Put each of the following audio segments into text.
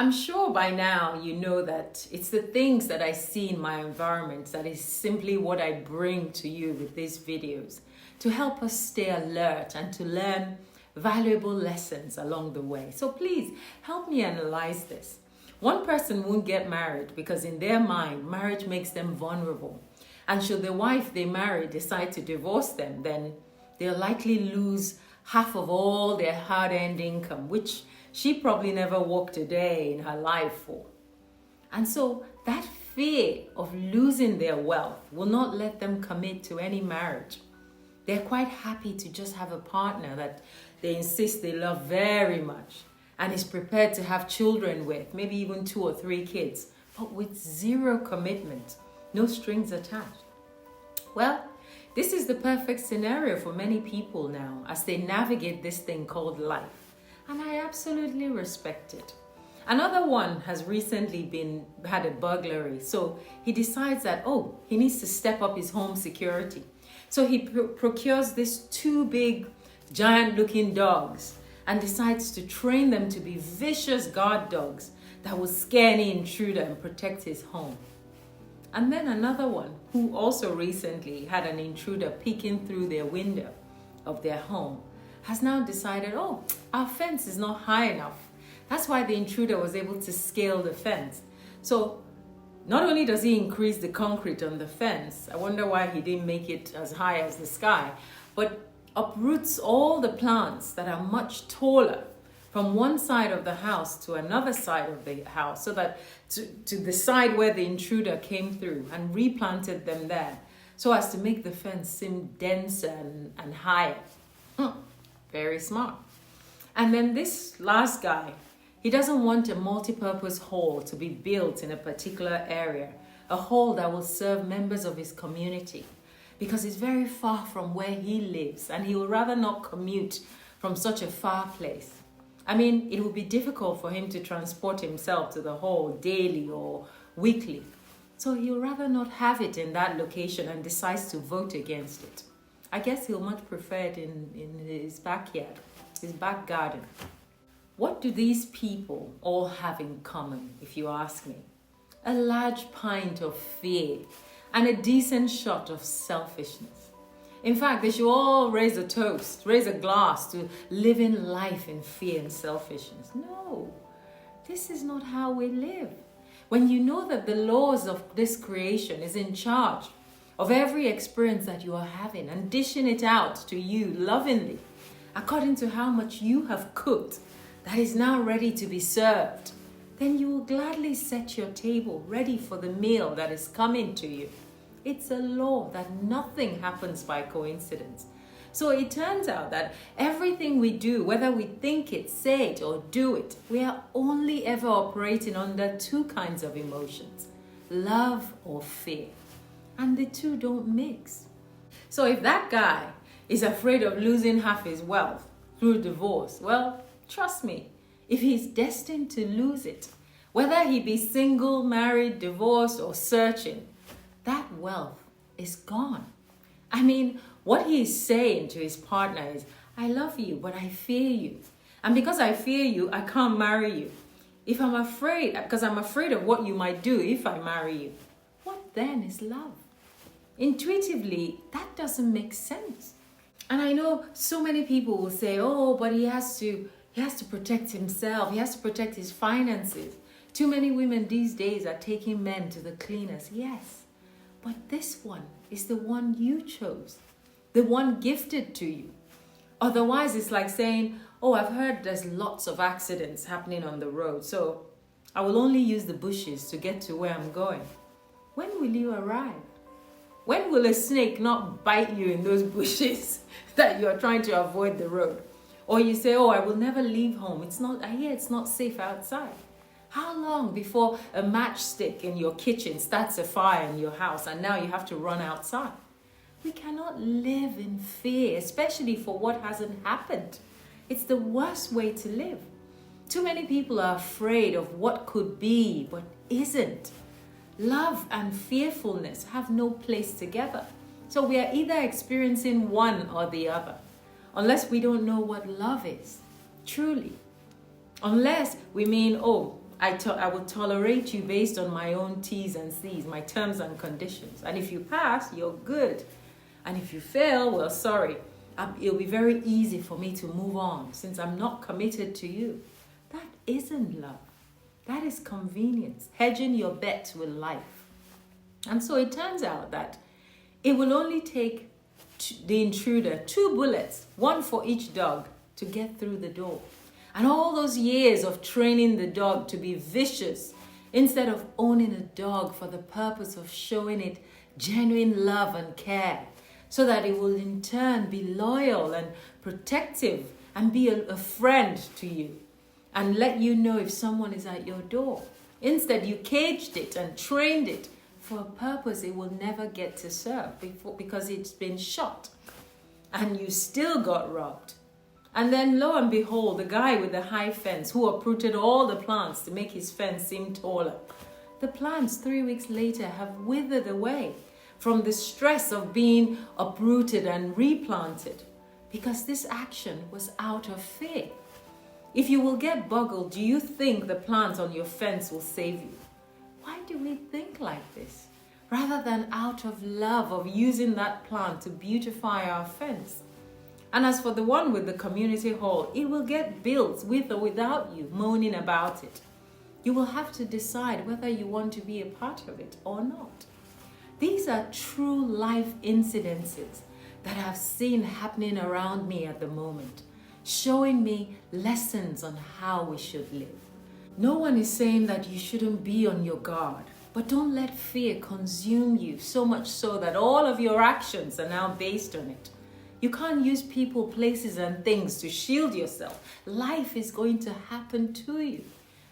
I'm sure by now you know that it's the things that I see in my environment that is simply what I bring to you with these videos to help us stay alert and to learn valuable lessons along the way. So please help me analyze this. One person won't get married because in their mind, marriage makes them vulnerable. And should the wife they marry decide to divorce them, then they'll likely lose half of all their hard-earned income, which she probably never worked a day in her life for. And so that fear of losing their wealth will not let them commit to any marriage. They're quite happy to just have a partner that they insist they love very much and is prepared to have children with, maybe even 2 or 3 kids, but with zero commitment, no strings attached. Well, this is the perfect scenario for many people now as they navigate this thing called life. And I absolutely respect it. Another one has recently had a burglary. So he decides that, he needs to step up his home security. So he procures these 2 big, giant-looking dogs and decides to train them to be vicious guard dogs that will scare any intruder and protect his home. And then another one who also recently had an intruder peeking through their window of their home has now decided, our fence is not high enough. That's why the intruder was able to scale the fence. So not only does he increase the concrete on the fence, I wonder why he didn't make it as high as the sky, but uproots all the plants that are much taller from one side of the house to another side of the house, so that to the side where the intruder came through, and replanted them there so as to make the fence seem denser and higher. Very smart. And then this last guy, he doesn't want a multi-purpose hall to be built in a particular area, a hall that will serve members of his community, because it's very far from where he lives and he would rather not commute from such a far place. I mean, it would be difficult for him to transport himself to the hall daily or weekly. So he'll rather not have it in that location and decides to vote against it. I guess he'll much prefer it in his backyard, his back garden. What do these people all have in common, if you ask me? A large pint of fear and a decent shot of selfishness. In fact, they should all raise a toast, raise a glass to living life in fear and selfishness. No, this is not how we live. When you know that the laws of this creation is in charge of every experience that you are having and dishing it out to you lovingly, according to how much you have cooked that is now ready to be served, then you will gladly set your table ready for the meal that is coming to you. It's a law that nothing happens by coincidence. So it turns out that everything we do, whether we think it, say it, or do it, we are only ever operating under 2 kinds of emotions, love or fear. And the 2 don't mix. So if that guy is afraid of losing half his wealth through divorce, well, trust me, if he's destined to lose it, whether he be single, married, divorced, or searching, that wealth is gone. I mean, what he is saying to his partner is, I love you, but I fear you. And because I fear you, I can't marry you. If I'm afraid, because I'm afraid of what you might do if I marry you, what then is love? Intuitively, that doesn't make sense. And I know so many people will say, but he has to protect himself. He has to protect his finances. Too many women these days are taking men to the cleaners. Yes, but this one is the one you chose, the one gifted to you. Otherwise, it's like saying, I've heard there's lots of accidents happening on the road, so I will only use the bushes to get to where I'm going. When will you arrive? When will a snake not bite you in those bushes that you're trying to avoid the road? Or you say, I will never leave home. I hear it's not safe outside. How long before a matchstick in your kitchen starts a fire in your house and now you have to run outside? We cannot live in fear, especially for what hasn't happened. It's the worst way to live. Too many people are afraid of what could be but isn't. Love and fearfulness have no place together. So we are either experiencing one or the other, unless we don't know what love is, truly. Unless we mean, I will tolerate you based on my own T's and C's, my terms and conditions. And if you pass, you're good. And if you fail, well, sorry. It'll be very easy for me to move on since I'm not committed to you. That isn't love. That is convenience, hedging your bets with life. And so it turns out that it will only take the intruder 2 bullets, 1 for each dog, to get through the door. And all those years of training the dog to be vicious instead of owning a dog for the purpose of showing it genuine love and care, so that it will in turn be loyal and protective and be a friend to you and let you know if someone is at your door. Instead, you caged it and trained it for a purpose it will never get to serve because it's been shot and you still got robbed. And then lo and behold, the guy with the high fence who uprooted all the plants to make his fence seem taller, the plants 3 weeks later have withered away from the stress of being uprooted and replanted because this action was out of fear. If you will get boggled, do you think the plant on your fence will save you? Why do we think like this? Rather than out of love of using that plant to beautify our fence. And as for the one with the community hall, it will get built with or without you moaning about it. You will have to decide whether you want to be a part of it or not. These are true life incidences that I've seen happening around me at the moment, showing me lessons on how we should live. No one is saying that you shouldn't be on your guard, but don't let fear consume you so much so that all of your actions are now based on it. You can't use people, places, and things to shield yourself. Life is going to happen to you.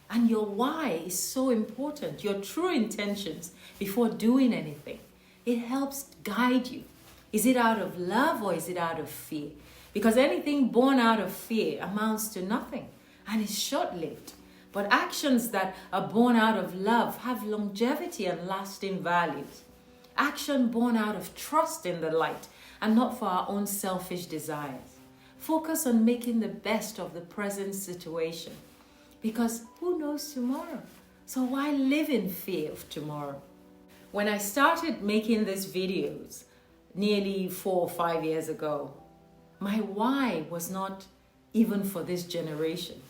And your why is so important, your true intentions before doing anything. It helps guide you. Is it out of love or is it out of fear? Because anything born out of fear amounts to nothing and is short-lived. But actions that are born out of love have longevity and lasting values. Action born out of trust in the light and not for our own selfish desires. Focus on making the best of the present situation because who knows tomorrow? So why live in fear of tomorrow? When I started making these videos nearly 4 or 5 years ago, my why was not even for this generation.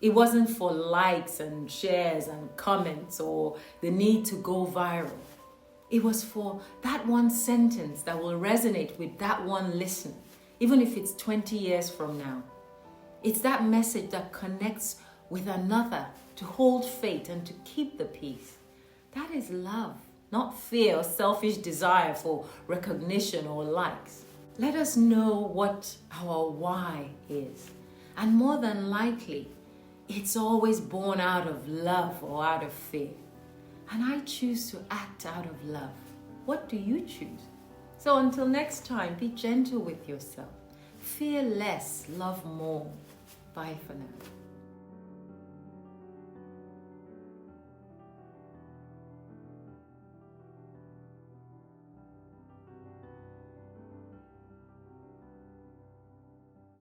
It wasn't for likes and shares and comments or the need to go viral. It was for that one sentence that will resonate with that one listener, even if it's 20 years from now. It's that message that connects with another to hold faith and to keep the peace. That is love, not fear or selfish desire for recognition or likes. Let us know what our why is. And more than likely, it's always born out of love or out of fear. And I choose to act out of love. What do you choose? So until next time, be gentle with yourself. Fear less, love more. Bye for now.